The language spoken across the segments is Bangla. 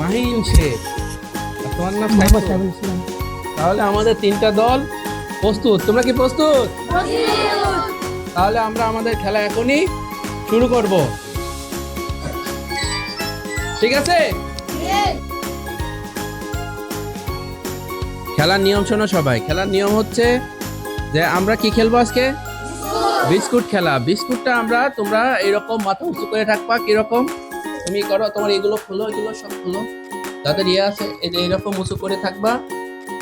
মাহিন শেখ। আর তোমার নাম সাইফুল ইসলাম। তাহলে আমাদের তিনটা দল প্রস্তুত। তোমরা কি প্রস্তুত? তাহলে আমরা আমাদের খেলা এখনই শুরু করব। ঠিক আছে? খেলার নিয়ম শোনো সবাই। খেলার নিয়ম হচ্ছে যে আমরা কি খেলবো আজকে? বিস্কুট খেলা। বিস্কুটটা তোমরা এরকম মাথা উঁচু করে থাকবা। কিরকম? তুমি করো, তোমার এগুলো খোলো, এগুলো সব খোলো, যাদের ইয়ে আছে এই যে এরকম উঁচু করে থাকবা।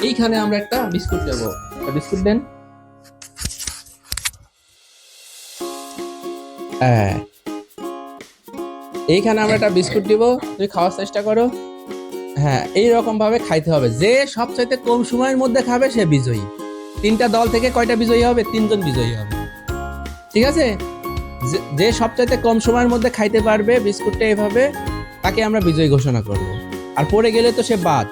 এইখানে আমরা একটা বিস্কুট দেবো। বিস্কুট দেন। হ্যাঁ, এইখানে আমরা একটা বিস্কুট দিব। তুমি খাওয়ার চেষ্টা করো। হ্যাঁ, এইরকম ভাবে খাইতে হবে। যে সবচাইতে কম সময়ের মধ্যে খাবে সে বিজয়ী। তিনটা দল থেকে কয়টা বিজয়ী হবে? তিনজন বিজয়ী হবে। ঠিক আছে? যে সবচাইতে কম সময়ের মধ্যে খাইতে পারবে বিস্কুটটা এভাবে, তাকে আমরা বিজয়ী ঘোষণা করব। আর পড়ে গেলে তো সে বাদ।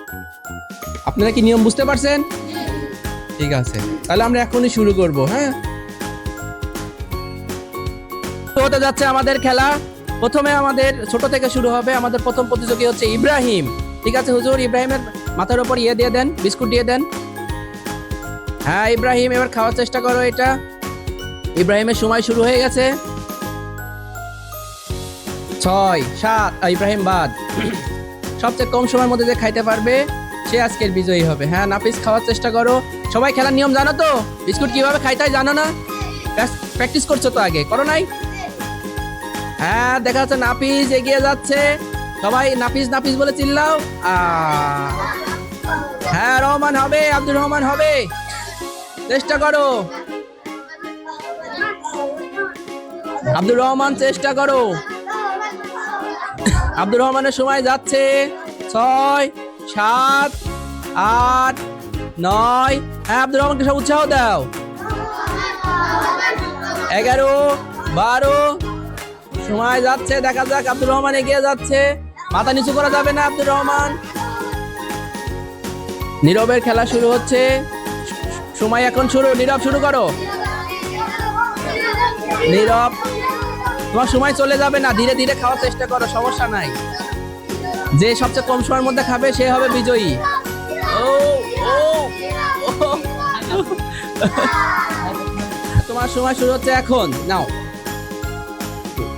আপনারা কি নিয়ম বুঝতে পারছেন? ঠিক আছে, তাহলে আমরা এখনই শুরু করব। হ্যাঁ, হতে যাচ্ছে আমাদের খেলা। প্রথমে আমাদের ছোট থেকে শুরু হবে। আমাদের প্রথম প্রতিযোগী হচ্ছে ইব্রাহিম। ঠিক আছে হুজুর, ইব্রাহিমের মাথার উপর ইয়ে দিয়ে দেন, বিস্কুট দিয়ে দেন। হ্যাঁ ইব্রাহিম, এবার খাওয়ার চেষ্টা করো এটা। ইব্রাহিমের সময় শুরু হয়ে গেছে। 6, 7, ইব্রাহিম বাদ। সবচেয়ে কম সময়ের মধ্যে যে খাইতে পারবে সে আজকের বিজয়ী হবে। হ্যাঁ নাফিস, খাওয়ার চেষ্টা করো। সবাই খেলার নিয়ম জানো তো? বিস্কুট কিভাবে খাইতে হয় জানো না? প্র্যাকটিস করছো তো, আগে করো নাই? হ্যাঁ, দেখা যাচ্ছে নাফিস এগিয়ে যাচ্ছে। সবাই নাফিস নাফিস বলে চিল্লাও। হ্যাঁ, রহমান হবে, আব্দুর রহমান হবে। চেষ্টা করো আব্দুর রহমান, চেষ্টা করো। আব্দুর রহমানের সময় যাচ্ছে। 6, 7, 8, 9। হ্যাঁ, আব্দুর রহমানকে সব উৎসাহ দাও। 11, 12। সময় যাচ্ছে, দেখা যাক। আব্দুর রহমান এগিয়ে যাচ্ছে। মাথা নিচু করা যাবে না আব্দুর রহমান। নীরবের খেলা শুরু হচ্ছে। সময় এখন শুরু। নীরব, শুরু করো। নীরব, তোমার সময় চলে যাবে না, ধীরে ধীরে খাওয়ার চেষ্টা করো, সমস্যা নাই। যে সবচেয়ে কম সময়ের মধ্যে খাবে সে হবে বিজয়ী। ও ও তোমার সময় শুরু হচ্ছে এখন। নাও,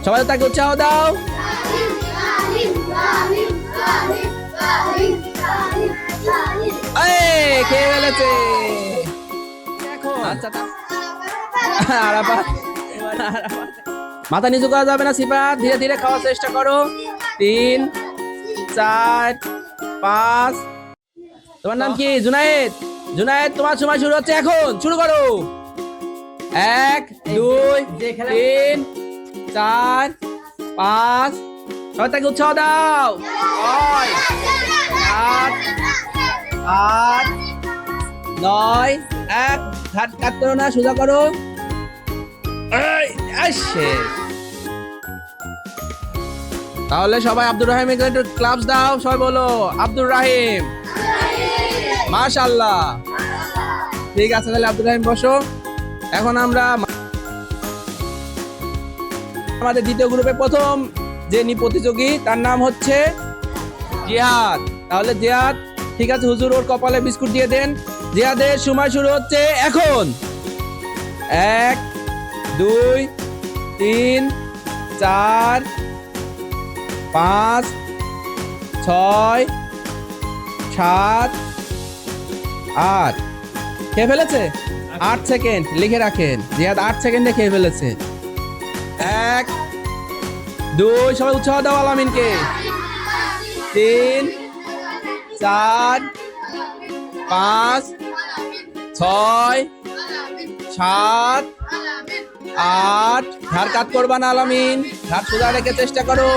সবাই তাকে উৎসাহ দাও। খেয়ে ফেলেছে এখন। আচ্ছা, মাথা নিচু করা যাবে না সিফাত, ধীরে ধীরে খাওয়ার চেষ্টা করো। 3, 4, 5। তোমার নাম কি? জুনায়েদ। জুনায়েদ, তোমার সময় শুরু হচ্ছে এখন, শুরু করো। 1, 2, 3, 4, 5। সবাই তাকে উৎসাহ দাও। 6, 7, 8, 9। ঘাট কাট করো না, সোজা করো। তাহলে সবাই আব্দুর রাহিমকে একটু ক্লাপস দাও। সবাই বলো আব্দুর রাহিম। মাশাআল্লাহ। ঠিক আছে, তাহলে আব্দুর রাহিম বসো। এখন আমরা আমাদের দ্বিতীয় গ্রুপে প্রথম যে প্রতিযোগী, তার নাম হচ্ছে জিহাদ। তাহলে জিহাদ, ঠিক আছে হুজুর, ওর কপালে বিস্কুট দিয়ে দেন। জিহাদের সময় শুরু হচ্ছে এখন। 1, 2, 3, 4, 5, 6, 7, 8। খেয়ে ফেলেছে? 8 সেকেন্ড লিখে রাখেন। জিহাদ 8 সেকেন্ডে খেয়ে ফেলেছে। 1, 2, সবাই উৎসাহ দাও আলামিনকে। 3, 4, 5, 6, 7, 8। ধার কাট করবা না আলামিন, ধার সোজা রেখে চেষ্টা করো।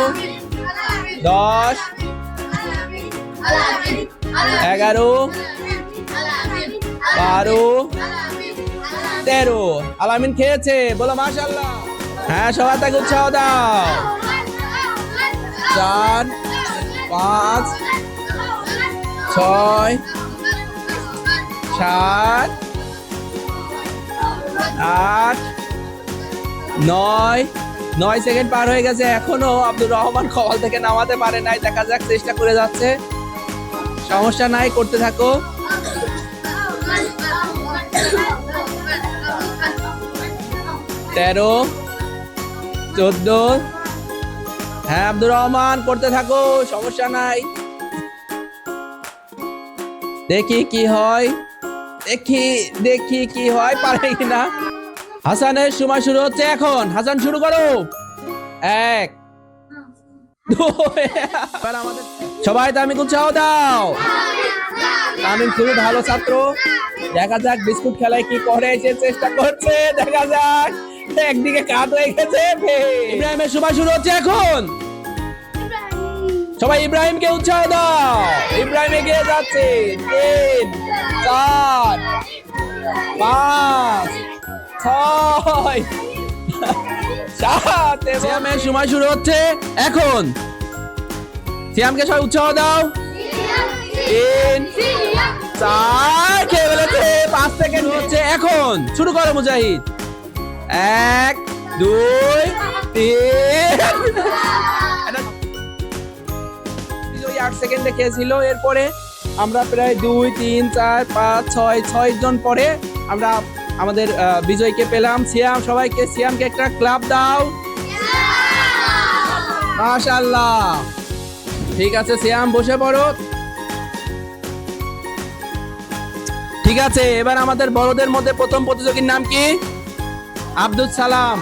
10, 11, 12, 13। আলামিন খেয়েছে, বলো মাশাআল্লাহ। হ্যাঁ, সবাই তাকে উৎসাহ দাও। 4, 5, 6, 7, 8, 9। 9 সেকেন্ড পার হয়ে গেছে, এখনো আব্দুর রহমান কপাল থেকে নামাতে পারে নাই। দেখা যাক, চেষ্টা করে যাচ্ছে, সমস্যা নাই, করতে থাকো। 13, 14, হ্যাঁ আব্দুর রহমান করতে থাকো, সমস্যা নাই। দেখি কি হয়, দেখি কি হয়, পারে কিনা। হাসানের সময় শুরু হচ্ছে এখন। হাসান শুরু করো। 1, 2, সবাই তামিম উৎসাহ দাও। তামিম খুবই ভালো ছাত্র। দেখা যাক বিস্কুট খেলায় কি করে, সে চেষ্টা করছে, দেখা যাক। একদিকে কাত হয়ে গেছে। ইব্রাহিমের সময় শুরু হচ্ছে এখন। সবাই ইব্রাহিমকে উৎসাহ দাও। ইব্রাহিম এগিয়ে যাচ্ছে। 3, 4, 5, 6, 7। সিয়ামের সময় শুরু হচ্ছে এখন। সিয়ামকে সবাই উৎসাহ দাও। 3, 4, খেয়ে ফেলেছে। 5 সেকেন্ড হচ্ছে এখন। শুরু করো মুজাহিদ। 1, 2, 3। 8 সেকেন্ডে খেয়েছিল। এরপরে আমরা প্রায় 2, 3, 4, 5, 6 জন পরে আমরা আমাদের বিজয়কে পেলাম। সিয়াম, সবাইকে সিয়ামকে একটা ক্লাব দাও। মাশাআল্লাহ। ঠিক আছে সিয়াম, বসে পড়ো। ঠিক আছে, এবার আমাদের বড়দের মধ্যে প্রথম প্রতিযোগীর নাম কি? আব্দুল সালাম।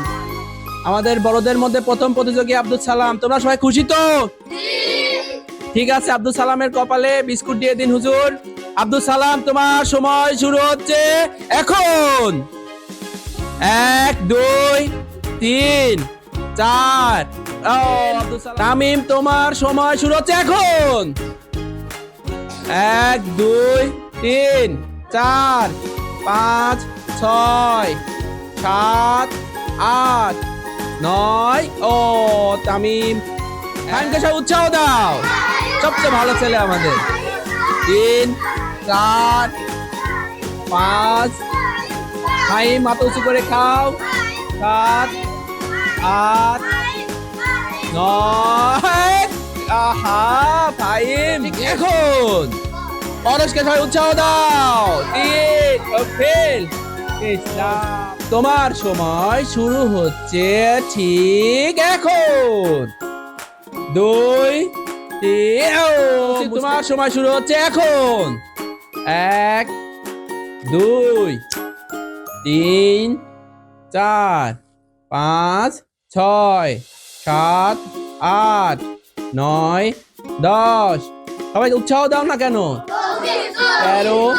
আমাদের বড়দের মধ্যে প্রথম প্রতিযোগী আব্দুল সালাম। তোমরা সবাই খুশি তো? ঠিক আছে, আব্দুল সালামের কপালে বিস্কুট দিয়ে দিন হুজুর। আব্দুল সালাম, তোমার সময় শুরু হচ্ছে এখন। 1, 2, 3, 4। তামিম, তোমার সময় শুরু হচ্ছে এখন। 1, 2, 3, 4, 5, 6, 7, 8, 9। ও তামিম, তামিমকে সব উৎসাহ দাও, সবচেয়ে ভালো ছেলে আমাদের। 3, 4, 5। ফাইম, মাথা উঁচু করে খাও। 7, 8, 9। আহা ফাইম, এখন পরশকে সবাই উৎসাহ দাও। 3, ফেল। তোমার সময় শুরু হচ্ছে ঠিক এখন। 2, 3। তোমার সময় শুরু হচ্ছে এখন। 1, 2, 3, 4, 5, 6, 7, 8, 9, 10। সবাই উৎসাহ দাও না কেন? 13,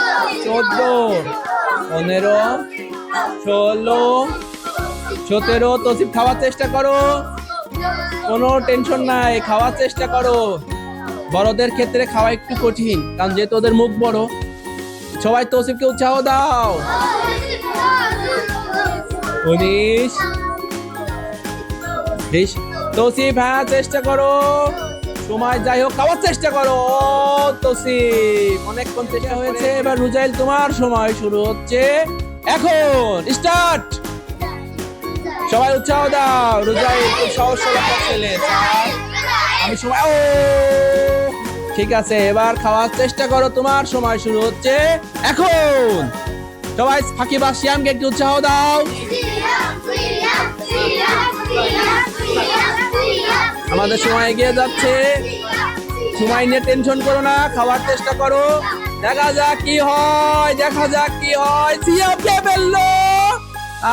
14, 15, 16, 17। তসিফ, খাওয়ার চেষ্টা করো, কোনো টেনশন নাই, খাওয়ার চেষ্টা করো। বড়দের ক্ষেত্রে খাওয়া একটু কঠিন, কারণ যেহেতু ওদের মুখ বড়। সবাই তসিফকে উৎসাহ দাও। 19, 20। তসিফ, হ্যাঁ চেষ্টা করো, সময় যাই হোক খাওয়ার চেষ্টা করো। তসিফ, অনেকক্ষণ চেষ্টা হয়েছে। এবার রুজাইল, তোমার সময় শুরু হচ্ছে এখন। স্টার্ট। সবাই উৎসাহ দাও। রুজাইল খুব সহজ সরল ছেলে। আমি সময়, ও ঠিক আছে, এবার খাওয়ার চেষ্টা করো, তোমার সময় শুরু হচ্ছে এখন। সবাই ফাঁকিবা সিয়ামকে একটু উৎসাহ দাও। আমাদের সময় এগিয়ে যাচ্ছে, সময় নিয়ে টেনশন করো না, খাওয়ার চেষ্টা করো। দেখা যাক কি হয়, দেখা যাক কি হয়। সিয়ামকে ফেললো।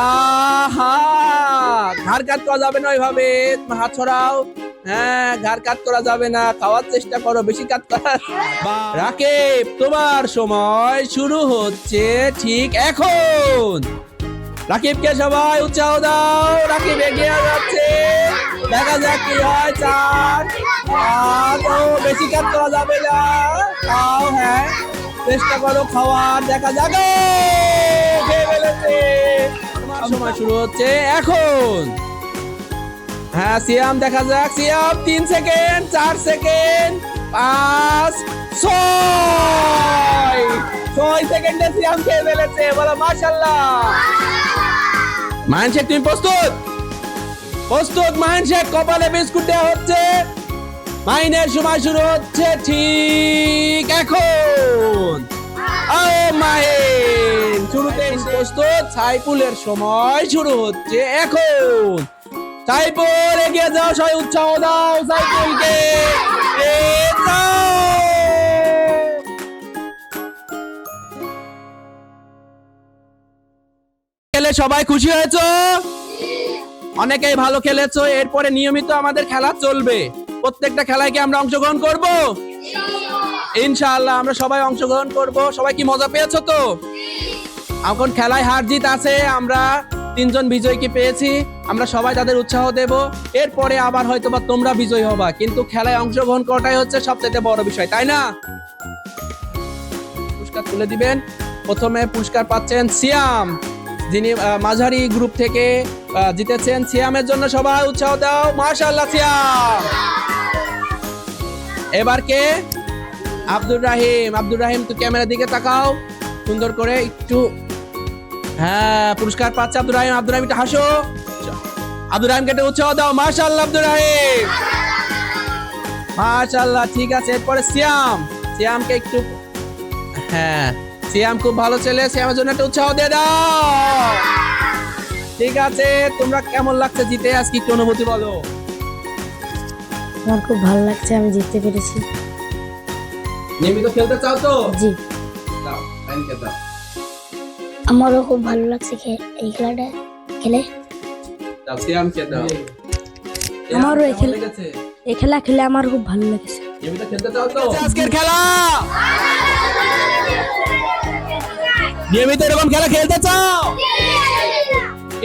আহা, ঘাড় কাট করা যাবে না ওইভাবে, হাত ছড়াও। হ্যাঁ, ঘাড় কাট করা যাবে না, খাওয়ার চেষ্টা করো, বেশি কাট করার। রাকিব, তোমার সময় শুরু হচ্ছে ঠিক এখন। রাকিবকে সবাই উৎসাহ দাও। রাকিব এগিয়ে যাচ্ছে, দেখা যাক কি হয়। 4, 5। ও বেশি কাট করা যাবে না, খাও, হ্যাঁ চেষ্টা করো খাওয়ার, দেখা যাক। খেয়ে ফেলেছে। তোমার সময় শুরু হচ্ছে এখন। হ্যাঁ সিয়াম, দেখা যাক। সিয়াম 3 সেকেন্ড, 4 সেকেন্ড, 5, 6 সেকেন্ডে সিয়াম খেয়ে ফেলেছে। বলো মাশাআল্লাহ। মানসিক, তুমি প্রস্তুত? প্রস্তুত মাহিন শেখ, কপালে বিস্কুট দেওয়া হচ্ছে। মাহিনের সময় শুরু হচ্ছে ঠিক এখন। ও মাহিন শুরুতে প্রস্তুত। সাইফুলের সময় শুরু হচ্ছে এখন। সাইফুল এগিয়ে যাও, সবাই উৎসাহ দাও সাইফুলকে। খেলে সবাই খুশি হয়েছো? অনেকেই ভালো খেলেছো। এরপরে নিয়মিত আমাদের খেলা চলবে। প্রত্যেকটা খেলায় কি আমরা অংশগ্রহণ করব? ইনশাআল্লাহ আমরা সবাই অংশগ্রহণ করব। সবাই কি মজা পেয়েছো তো? এখন খেলায় হার জিত আছে, আমরা 3 জন বিজয়ীকে পেয়েছি। আমরা সবাই তাদের উৎসাহ দেব। এরপরে আবার হয়তোবা তোমরা বিজয়ী হবা, কিন্তু খেলায় অংশগ্রহণ করাটাই হচ্ছে সবচেয়ে বড় বিষয়, তাই না? পুরস্কার তুলে দিবেন। প্রথমে পুরস্কার পাচ্ছেন সিয়াম, যিনি মাঝারি গ্রুপ থেকে জিতেছেন। সিয়ামের জন্য সবাই উৎসাহ দাও। মাশাআল্লাহ সিয়াম। এবার কে? আব্দুর রাহিম। আব্দুর রাহিম তো ক্যামেরার দিকে তাকাও সুন্দর করে একটু। হ্যাঁ, পুরস্কার পাচ্ছে আব্দুর রাহিম। আব্দুর রাহিম একটু হাসো। আব্দুর রাহিমকে একটু উৎসাহ দাও। মাশাআল্লাহ আব্দুর রাহিম, মাশাআল্লাহ। ঠিক আছে, এরপরে সিয়াম। সিয়ামকে একটু, হ্যাঁ সিয়াম খুব ভালো ছেলে, সিয়ামের জন্য একটা উৎসাহ দিয়ে দাও। ঠিক আছে, তোমরা কেমন লাগছে জিতে? আজকে একটু অনুভূতি বলো। আমার খুব ভালো লাগছে, আমি জিততে পেরেছি। নিয়মিত খেলতে চাও তো? জি। দাও, টাইমকে দাও। আমারও খুব ভালো লাগছে এই খেলাটা খেলে। দাও সিয়ামকে দাও। আমারও এই খেলা খেলে আমার খুব ভালো লেগেছে। নিয়মিত খেলতে চাও তো? আজকের খেলা নিয়মিত এরকম খেলা খেলতে চাও?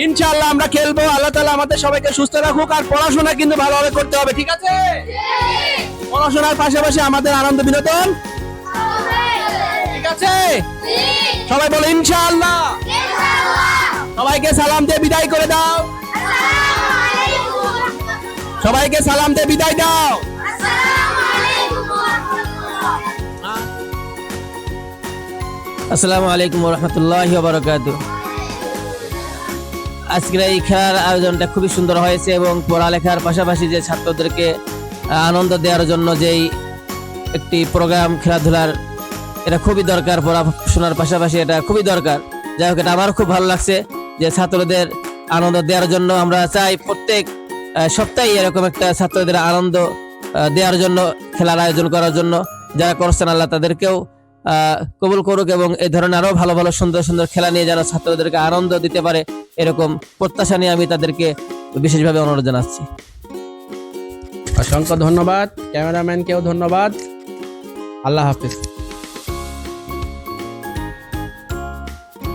ইনশাআল্লাহ আমরা খেলবো। আল্লাহ তাআলা আমাদের সবাইকে সুস্থ রাখুক। আর পড়াশোনা কিন্তু ভালোভাবে করতে হবে, ঠিক আছে? পড়াশোনার পাশাপাশি আমাদের আনন্দ বিনোদন, ঠিক আছে? সবাই বলো ইনশাআল্লাহ। সবাইকে সালাম দিয়ে বিদায় করে দাও। সবাইকে সালাম দিয়ে বিদায় দাও। আসসালামু আলাইকুম ওয়া রাহমাতুল্লাহি ওয়া বারাকাতুহু। আজকের এই খেলার আয়োজনটা খুবই সুন্দর হয়েছে এবং পড়ালেখার পাশাপাশি যে ছাত্রদেরকে আনন্দ দেওয়ার জন্য যেই একটি প্রোগ্রাম খেলাধুলার, এটা খুবই দরকার। পড়াশোনার পাশাপাশি এটা খুবই দরকার। যাই হোক, এটা আমারও খুব ভালো লাগছে যে ছাত্রদের আনন্দ দেওয়ার জন্য আমরা চাই প্রত্যেক সপ্তাহে এরকম একটা ছাত্রদের আনন্দ দেওয়ার জন্য খেলার আয়োজন করার জন্য। যারা করছেন আল্লাহ তাদেরকেও কবুল করুক এবং এই ধরনের আরো ভালো ভালো সুন্দর সুন্দর খেলা নিয়ে যেন ছাত্রদেরকে আনন্দ দিতে পারে, এরকম প্রত্যাশা নিয়ে আমি তাদেরকে বিশেষভাবে অনুরোধ জানাচ্ছি। অসংখ্য ধন্যবাদ। ক্যামেরাম্যানকেও ধন্যবাদ। আল্লাহ হাফিজ।